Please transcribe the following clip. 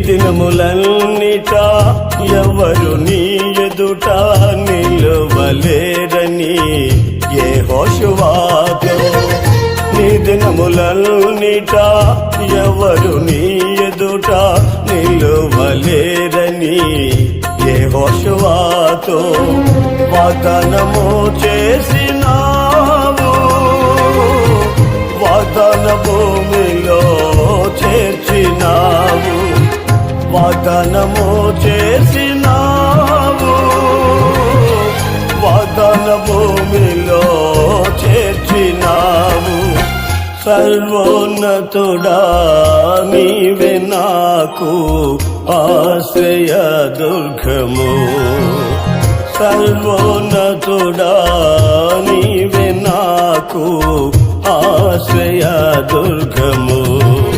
దినములన్నిట ఎవరు నీ ఎదుట నిలువలేరని యెహోషువతో నీ దినములన్నిట ఎవరు నీ ఎదుట నిలువలేరని యెహోషువతో వాగ్దానము చేసినావు, వాగ్దాన భూమిలో చేర్చినావు, వాగ్దానము చేసినావు, వాగ్దాన భూమిలో చేర్చినావు. సర్వోన్నతుడా నీవే నాకు ఆశ్రయ దుర్గము, సర్వోన్నతుడా నీవే నాకు ఆశ్రయ దుర్గము.